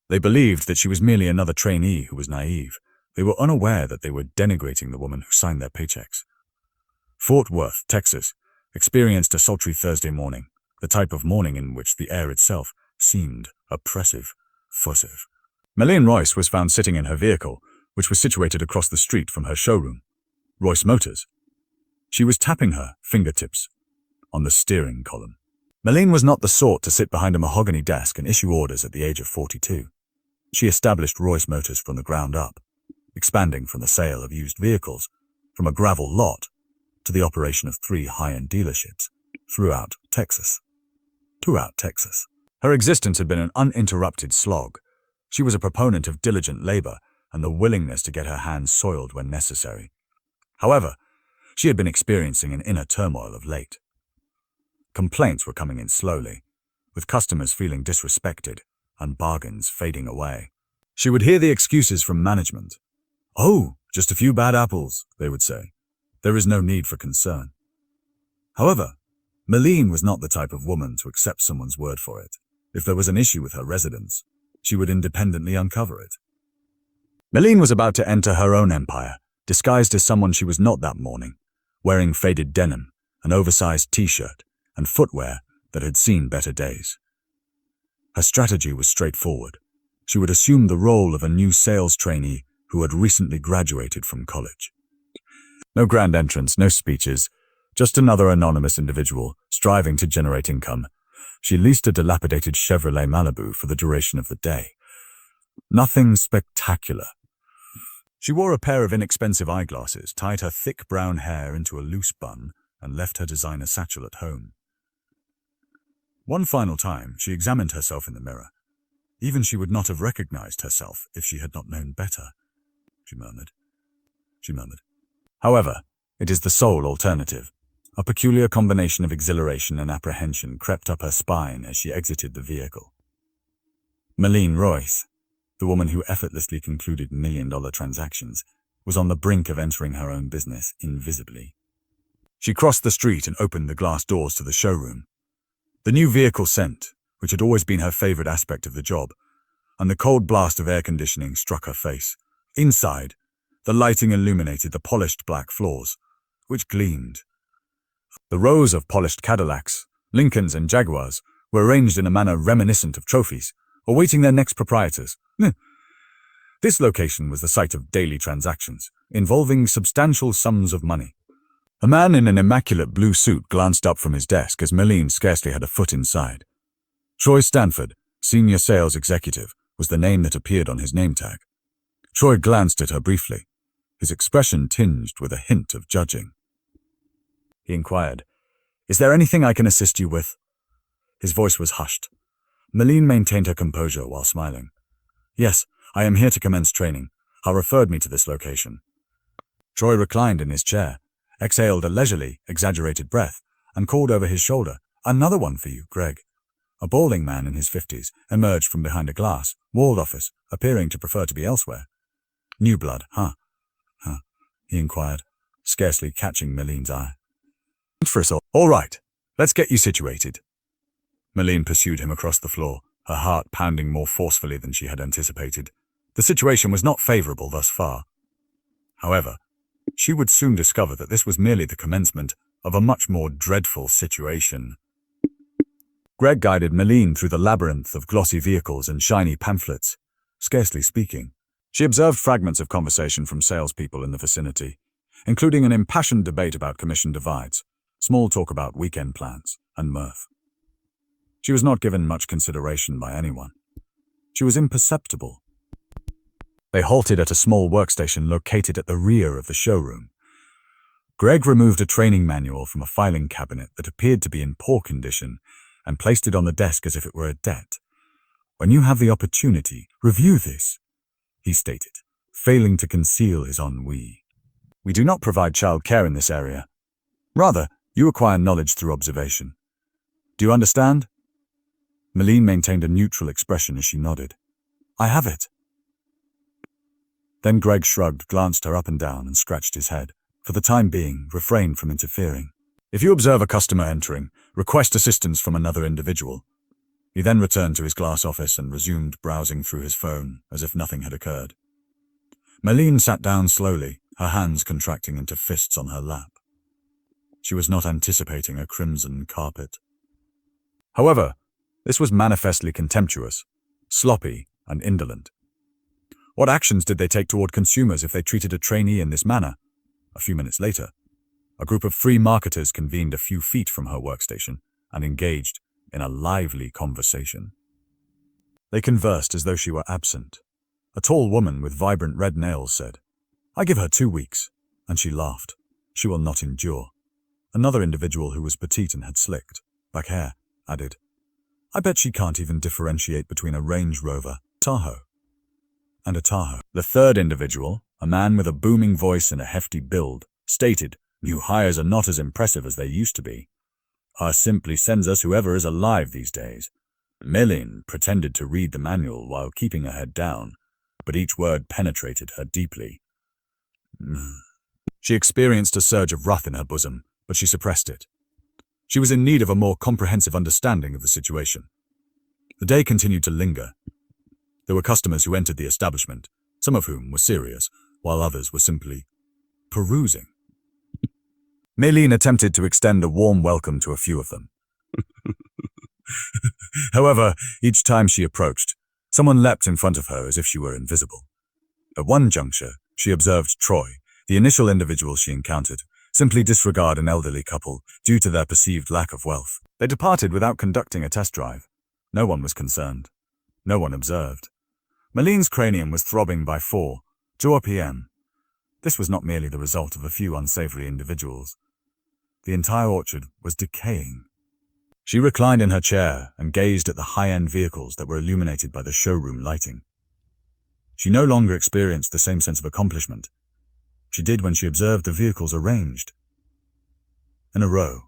They believed that she was merely another trainee who was naive. They were unaware that they were denigrating the woman who signed their paychecks. Fort Worth, Texas, experienced a sultry Thursday morning, the type of morning in which the air itself seemed oppressive, fussive. Meline Royce was found sitting in her vehicle, which was situated across the street from her showroom, Royce Motors. She was tapping her fingertips on the steering column. Meline was not the sort to sit behind a mahogany desk and issue orders at the age of 42. She established Royce Motors from the ground up, expanding from the sale of used vehicles, from a gravel lot, to the operation of 3 high-end dealerships throughout Texas. Her existence had been an uninterrupted slog. She was a proponent of diligent labor and the willingness to get her hands soiled when necessary. However, she had been experiencing an inner turmoil of late. Complaints were coming in slowly, with customers feeling disrespected and bargains fading away. She would hear the excuses from management. "Oh, just a few bad apples," they would say. "There is no need for concern." However, Meline was not the type of woman to accept someone's word for it. If there was an issue with her residence, she would independently uncover it. Meline was about to enter her own empire, disguised as someone she was not that morning, wearing faded denim, an oversized t-shirt, and footwear that had seen better days. Her strategy was straightforward. She would assume the role of a new sales trainee who had recently graduated from college. No grand entrance, no speeches, just another anonymous individual striving to generate income. She leased a dilapidated Chevrolet Malibu for the duration of the day. Nothing spectacular. She wore a pair of inexpensive eyeglasses, tied her thick brown hair into a loose bun, and left her designer satchel at home. One final time, she examined herself in the mirror. Even she would not have recognized herself if she had not known better, she murmured. However, it is the sole alternative. A peculiar combination of exhilaration and apprehension crept up her spine as she exited the vehicle. Meline Royce, the woman who effortlessly concluded million-dollar transactions, was on the brink of entering her own business invisibly. She crossed the street and opened the glass doors to the showroom. The new vehicle scent, which had always been her favorite aspect of the job, and the cold blast of air conditioning struck her face. Inside, the lighting illuminated the polished black floors, which gleamed. The rows of polished Cadillacs, Lincolns, and Jaguars were arranged in a manner reminiscent of trophies, awaiting their next proprietors. This location was the site of daily transactions, involving substantial sums of money. A man in an immaculate blue suit glanced up from his desk as Meline scarcely had a foot inside. Troy Stanford, Senior Sales Executive, was the name that appeared on his name tag. Troy glanced at her briefly, his expression tinged with a hint of judging. He inquired, "Is there anything I can assist you with?" His voice was hushed. Meline maintained her composure while smiling. "Yes, I am here to commence training. Har referred me to this location." Troy reclined in his chair, exhaled a leisurely, exaggerated breath, and called over his shoulder, "Another one for you, Greg." A balding man in his 50s emerged from behind a glass, walled office, appearing to prefer to be elsewhere. "New blood, huh?" he inquired, scarcely catching Meline's eye. "All right, let's get you situated." Meline pursued him across the floor, her heart pounding more forcefully than she had anticipated. The situation was not favorable thus far. However, she would soon discover that this was merely the commencement of a much more dreadful situation. Greg guided Meline through the labyrinth of glossy vehicles and shiny pamphlets, scarcely speaking. She observed fragments of conversation from salespeople in the vicinity, including an impassioned debate about commission divides, small talk about weekend plans, and mirth. She was not given much consideration by anyone. She was imperceptible. They halted at a small workstation located at the rear of the showroom. Greg removed a training manual from a filing cabinet that appeared to be in poor condition and placed it on the desk as if it were a debt. "When you have the opportunity, review this," he stated, failing to conceal his ennui. "We do not provide child care in this area. Rather, you acquire knowledge through observation. Do you understand?" Meline maintained a neutral expression as she nodded. "I have it." Then Greg shrugged, glanced her up and down, and scratched his head. For the time being, refrained from interfering. "If you observe a customer entering, request assistance from another individual. He then returned to his glass office and resumed browsing through his phone as if nothing had occurred. Meline sat down slowly, her hands contracting into fists on her lap. She was not anticipating a crimson carpet. However, this was manifestly contemptuous, sloppy, and indolent. What actions did they take toward consumers if they treated a trainee in this manner? A few minutes later, a group of free marketers convened a few feet from her workstation and engaged in a lively conversation. They conversed as though she were absent. A tall woman with vibrant red nails said, "I give her 2 weeks," and she laughed. "She will not endure." Another individual who was petite and had slicked back hair added, "I bet she can't even differentiate between a Range Rover, Tahoe, and a Tahoe." The third individual, a man with a booming voice and a hefty build, stated, "New hires are not as impressive as they used to be. Our simply sends us whoever is alive these days." Meline pretended to read the manual while keeping her head down, but each word penetrated her deeply. She experienced a surge of wrath in her bosom, but she suppressed it. She was in need of a more comprehensive understanding of the situation. The day continued to linger. There were customers who entered the establishment, some of whom were serious, while others were simply perusing. Meline attempted to extend a warm welcome to a few of them. However, each time she approached, someone leapt in front of her as if she were invisible. At one juncture, she observed Troy, the initial individual she encountered, simply disregard an elderly couple due to their perceived lack of wealth. They departed without conducting a test drive. No one was concerned. No one observed. Meline's cranium was throbbing by 4 p.m. This was not merely the result of a few unsavory individuals. The entire orchard was decaying. She reclined in her chair and gazed at the high-end vehicles that were illuminated by the showroom lighting. She no longer experienced the same sense of accomplishment she did when she observed the vehicles arranged in a row.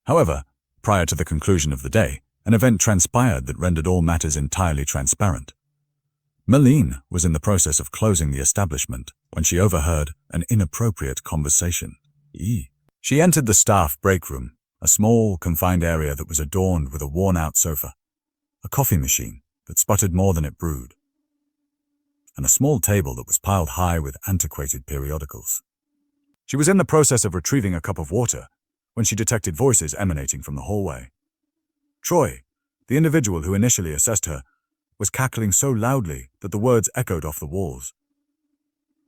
However, prior to the conclusion of the day, an event transpired that rendered all matters entirely transparent. Meline was in the process of closing the establishment when she overheard an inappropriate conversation. She entered the staff break room, a small, confined area that was adorned with a worn-out sofa, a coffee machine that sputtered more than it brewed, and a small table that was piled high with antiquated periodicals. She was in the process of retrieving a cup of water when she detected voices emanating from the hallway. Troy, the individual who initially assessed her, was cackling so loudly that the words echoed off the walls.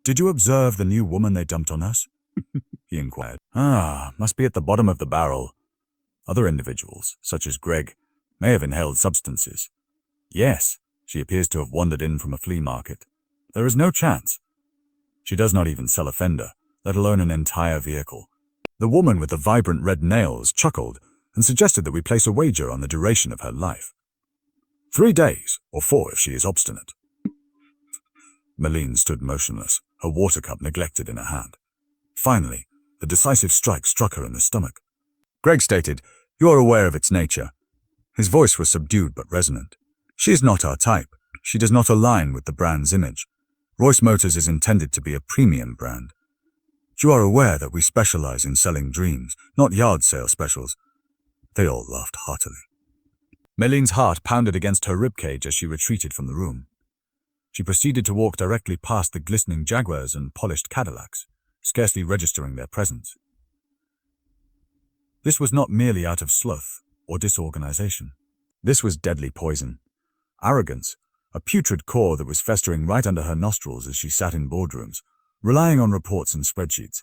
"Did you observe the new woman they dumped on us?" he inquired. Must be at the bottom of the barrel. Other individuals, such as Greg, may have inhaled substances. Yes, she appears to have wandered in from a flea market. There is no chance. She does not even sell a fender, let alone an entire vehicle. The woman with the vibrant red nails chuckled and suggested that we place a wager on the duration of her life. 3 days, or 4 if she is obstinate. Meline stood motionless, her water cup neglected in her hand. Finally, the decisive strike struck her in the stomach. Greg stated, "You are aware of its nature." His voice was subdued but resonant. "She is not our type. She does not align with the brand's image. Royce Motors is intended to be a premium brand. You are aware that we specialize in selling dreams, not yard sale specials." They all laughed heartily. Meline's heart pounded against her ribcage as she retreated from the room. She proceeded to walk directly past the glistening Jaguars and polished Cadillacs, scarcely registering their presence. This was not merely out of sloth or disorganization. This was deadly poison. Arrogance, a putrid core that was festering right under her nostrils as she sat in boardrooms, relying on reports and spreadsheets.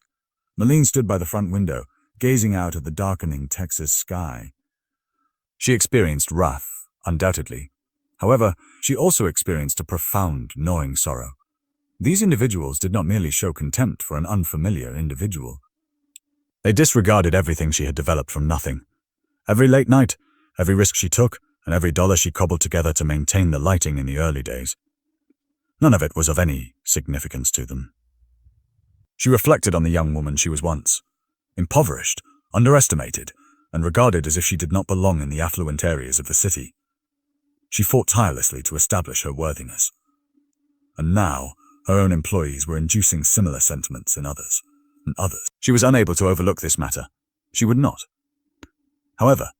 Meline stood by the front window, gazing out at the darkening Texas sky. She experienced wrath, undoubtedly. However, she also experienced a profound, gnawing sorrow. These individuals did not merely show contempt for an unfamiliar individual. They disregarded everything she had developed from nothing. Every late night, every risk she took, and every dollar she cobbled together to maintain the lighting in the early days. None of it was of any significance to them. She reflected on the young woman she was once, impoverished, underestimated, and regarded as if she did not belong in the affluent areas of the city. She fought tirelessly to establish her worthiness. And now, her own employees were inducing similar sentiments in others. She was unable to overlook this matter. She would not. However,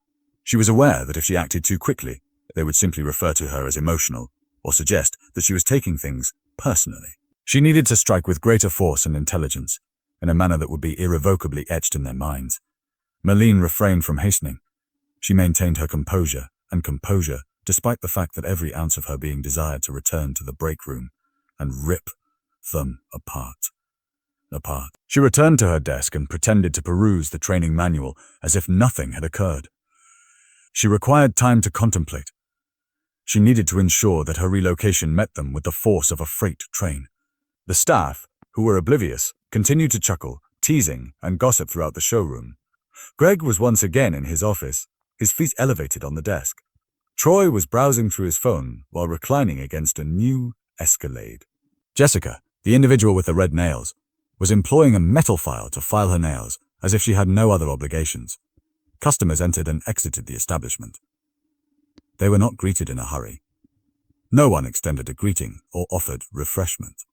she was aware that if she acted too quickly, They would simply refer to her as emotional, or suggest that she was taking things personally. She needed to strike with greater force and intelligence, in a manner that would be irrevocably etched in their minds. Meline refrained from hastening. She maintained her composure, despite the fact that every ounce of her being desired to return to the break room and rip them apart. She returned to her desk and pretended to peruse the training manual as if nothing had occurred. She required time to contemplate. She needed to ensure that her relocation met them with the force of a freight train. The staff, who were oblivious, continued to chuckle, teasing, and gossip throughout the showroom. Greg was once again in his office, his feet elevated on the desk. Troy was browsing through his phone while reclining against a new Escalade. Jessica, the individual with the red nails, was employing a metal file to file her nails as if she had no other obligations. Customers entered and exited the establishment. They were not greeted in a hurry. No one extended a greeting or offered refreshment.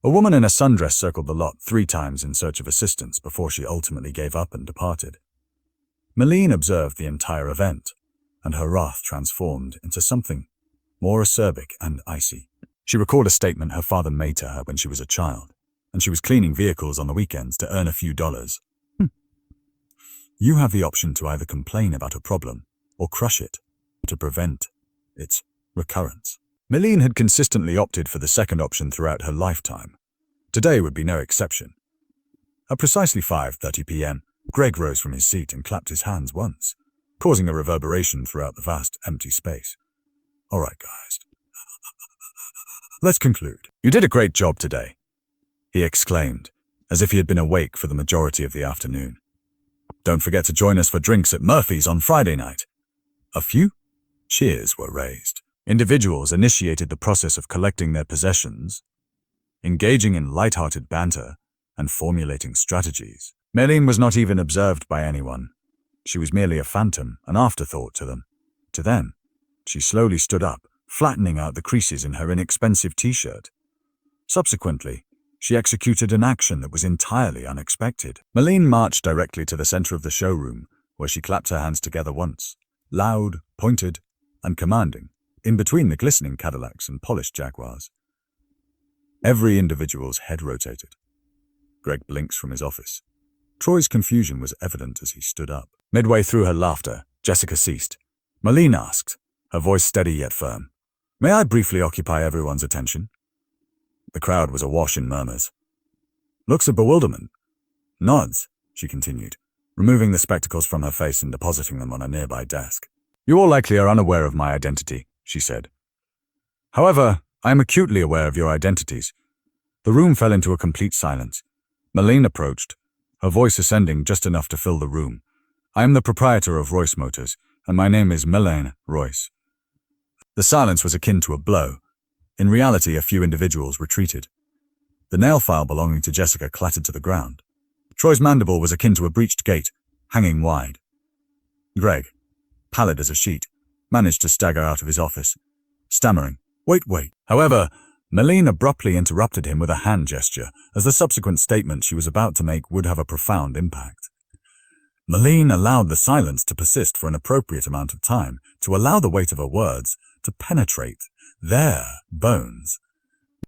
A woman in a sundress circled the lot 3 times in search of assistance before she ultimately gave up and departed. Meline observed the entire event, and her wrath transformed into something more acerbic and icy. She recalled a statement her father made to her when she was a child, and she was cleaning vehicles on the weekends to earn a few dollars. You have the option to either complain about a problem or crush it to prevent its recurrence. Meline had consistently opted for the second option throughout her lifetime. Today would be no exception. At precisely 5:30 p.m., Greg rose from his seat and clapped his hands once, causing a reverberation throughout the vast, empty space. All right, guys. Let's conclude. You did a great job today, he exclaimed, as if he had been awake for the majority of the afternoon. Don't forget to join us for drinks at Murphy's on Friday night. A few cheers were raised. Individuals initiated the process of collecting their possessions, engaging in light-hearted banter, and formulating strategies. Meline was not even observed by anyone. She was merely a phantom, an afterthought to them. To them, she slowly stood up, flattening out the creases in her inexpensive t-shirt. Subsequently, she executed an action that was entirely unexpected. Meline marched directly to the center of the showroom, where she clapped her hands together once, loud, pointed, and commanding, in between the glistening Cadillacs and polished Jaguars. Every individual's head rotated. Greg blinks from his office. Troy's confusion was evident as he stood up. Midway through her laughter, Jessica ceased. Meline asked, her voice steady yet firm, "May I briefly occupy everyone's attention?" The crowd was awash in murmurs. Looks of bewilderment. Nods, she continued, removing the spectacles from her face and depositing them on a nearby desk. You all likely are unaware of my identity, she said. However, I am acutely aware of your identities. The room fell into a complete silence. Meline approached, her voice ascending just enough to fill the room. I am the proprietor of Royce Motors, and my name is Meline Royce. The silence was akin to a blow. In reality, a few individuals retreated. The nail file belonging to Jessica clattered to the ground. Troy's mandible was akin to a breached gate, hanging wide. Greg, pallid as a sheet, managed to stagger out of his office, stammering, Wait. However, Meline abruptly interrupted him with a hand gesture, as the subsequent statement she was about to make would have a profound impact. Meline allowed the silence to persist for an appropriate amount of time, to allow the weight of her words to penetrate their bones.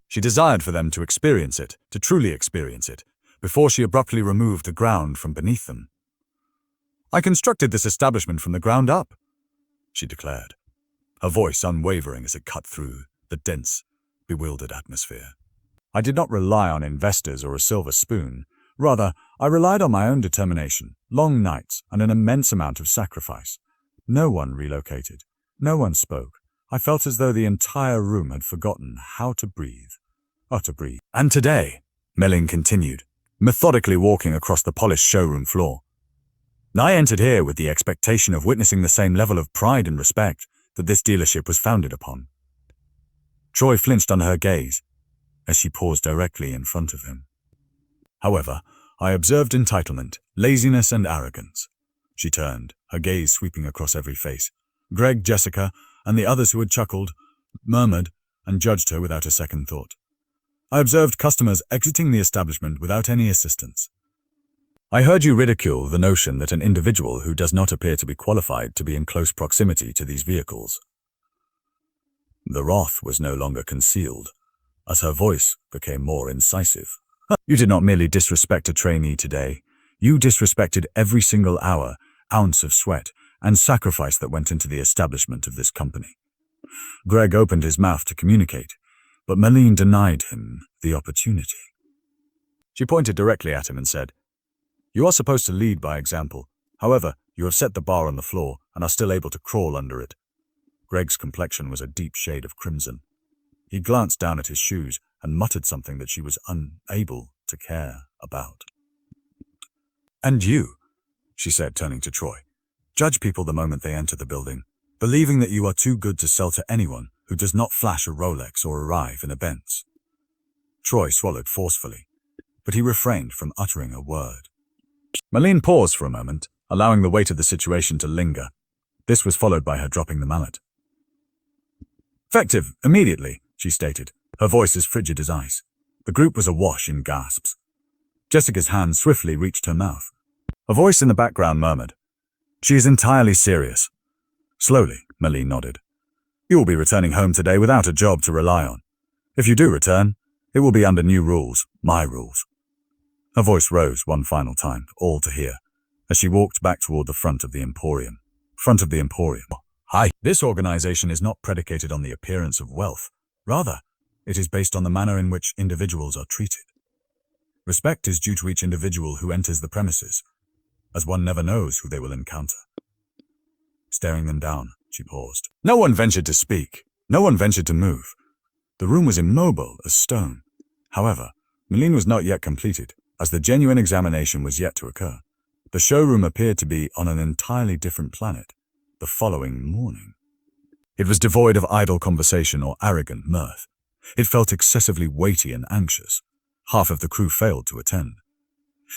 She desired for them to experience it, to truly experience it, before she abruptly removed the ground from beneath them. I constructed this establishment from the ground up, she declared, her voice unwavering as it cut through the dense, bewildered atmosphere. I did not rely on investors or a silver spoon. Rather, I relied on my own determination, long nights, and an immense amount of sacrifice. No one relocated. No one spoke. I felt as though the entire room had forgotten how to breathe. And today, Meline continued, methodically walking across the polished showroom floor. I entered here with the expectation of witnessing the same level of pride and respect that this dealership was founded upon. Troy flinched under her gaze as she paused directly in front of him. However, I observed entitlement, laziness, and arrogance. She turned, her gaze sweeping across every face. Greg, Jessica, and the others who had chuckled, murmured, and judged her without a second thought. I observed customers exiting the establishment without any assistance. I heard you ridicule the notion that an individual who does not appear to be qualified to be in close proximity to these vehicles The wrath was no longer concealed, as her voice became more incisive. You did not merely disrespect a trainee today. You disrespected every single hour, ounce of sweat, and sacrifice that went into the establishment of this company. Greg opened his mouth to communicate, but Meline denied him the opportunity. She pointed directly at him and said, "You are supposed to lead by example. However, you have set the bar on the floor and are still able to crawl under it." Greg's complexion was a deep shade of crimson. He glanced down at his shoes and muttered something that she was unable to care about. "And you," she said, turning to Troy, "judge people the moment they enter the building, believing that you are too good to sell to anyone who does not flash a Rolex or arrive in a Benz." Troy swallowed forcefully, but he refrained from uttering a word. Meline paused for a moment, allowing the weight of the situation to linger. This was followed by her dropping the mallet. "Effective, immediately," she stated, her voice as frigid as ice. The group was awash in gasps. Jessica's hand swiftly reached her mouth. A voice in the background murmured, "She is entirely serious." Slowly, Meline nodded. "You will be returning home today without a job to rely on. If you do return, it will be under new rules, my rules." Her voice rose one final time, all to hear, as she walked back toward the front of the Emporium. Hi. This organization is not predicated on the appearance of wealth. Rather, it is based on the manner in which individuals are treated. Respect is due to each individual who enters the premises, as one never knows who they will encounter. Staring them down, she paused. No one ventured to speak. No one ventured to move. The room was immobile as stone. However, Meline was not yet completed, as the genuine examination was yet to occur. The showroom appeared to be on an entirely different planet the following morning. It was devoid of idle conversation or arrogant mirth. It felt excessively weighty and anxious. Half of the crew failed to attend.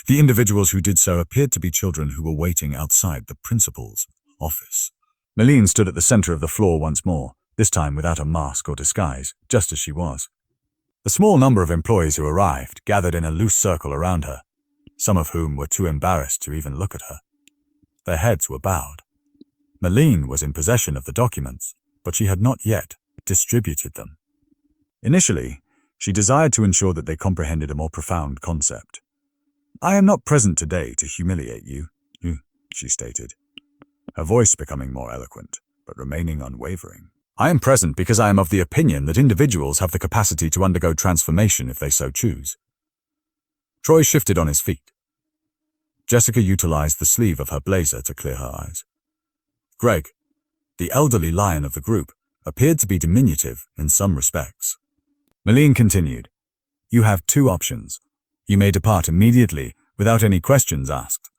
The individuals who did so appeared to be children who were waiting outside the principal's office. Meline stood at the center of the floor once more, this time without a mask or disguise, just as she was. The small number of employees who arrived gathered in a loose circle around her, some of whom were too embarrassed to even look at her. Their heads were bowed. Meline was in possession of the documents, but she had not yet distributed them. Initially, she desired to ensure that they comprehended a more profound concept. "I am not present today to humiliate you," she stated, her voice becoming more eloquent, but remaining unwavering. "I am present because I am of the opinion that individuals have the capacity to undergo transformation if they so choose." Troy shifted on his feet. Jessica utilized the sleeve of her blazer to clear her eyes. Greg, the elderly lion of the group, appeared to be diminutive in some respects. Meline continued, "You have two options. You may depart immediately without any questions asked.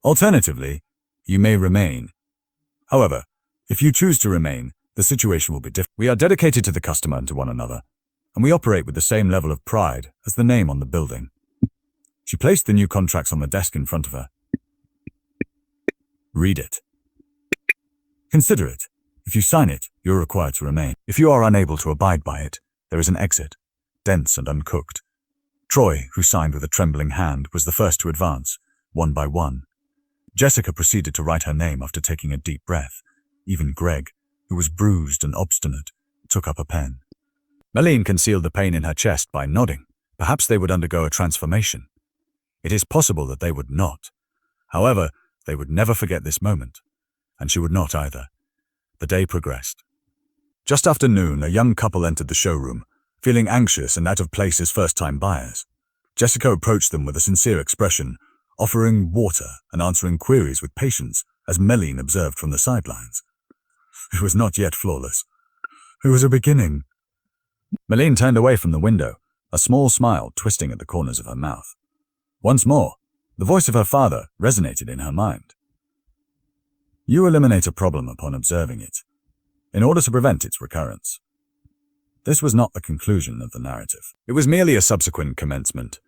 Alternatively, you may remain. However, if you choose to remain, the situation will be different. We are dedicated to the customer and to one another, and we operate with the same level of pride as the name on the building." She placed the new contracts on the desk in front of her. "Read it. Consider it. If you sign it, you're required to remain. If you are unable to abide by it, there is an exit, dense and uncooked." Troy, who signed with a trembling hand, was the first to advance, one by one. Jessica proceeded to write her name after taking a deep breath. Even Greg, who was bruised and obstinate, took up a pen. Meline concealed the pain in her chest by nodding. Perhaps they would undergo a transformation. It is possible that they would not. However, they would never forget this moment, and she would not either. The day progressed. Just after noon, a young couple entered the showroom, feeling anxious and out of place as first-time buyers. Jessica approached them with a sincere expression, offering water and answering queries with patience, as Meline observed from the sidelines. It was not yet flawless. It was a beginning. Meline turned away from the window, a small smile twisting at the corners of her mouth. Once more, the voice of her father resonated in her mind. "You eliminate a problem upon observing it, in order to prevent its recurrence." This was not the conclusion of the narrative. It was merely a subsequent commencement.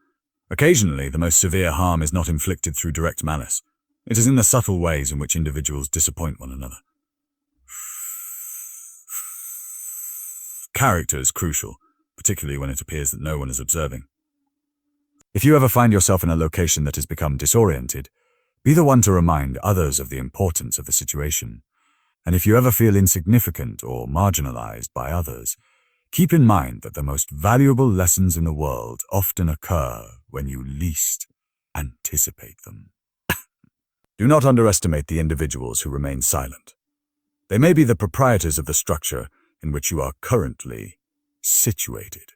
Occasionally, the most severe harm is not inflicted through direct malice. It is in the subtle ways in which individuals disappoint one another. Character is crucial, particularly when it appears that no one is observing. If you ever find yourself in a location that has become disoriented, be the one to remind others of the importance of the situation. And if you ever feel insignificant or marginalized by others, keep in mind that the most valuable lessons in the world often occur when you least anticipate them. Do not underestimate the individuals who remain silent. They may be the proprietors of the structure in which you are currently situated.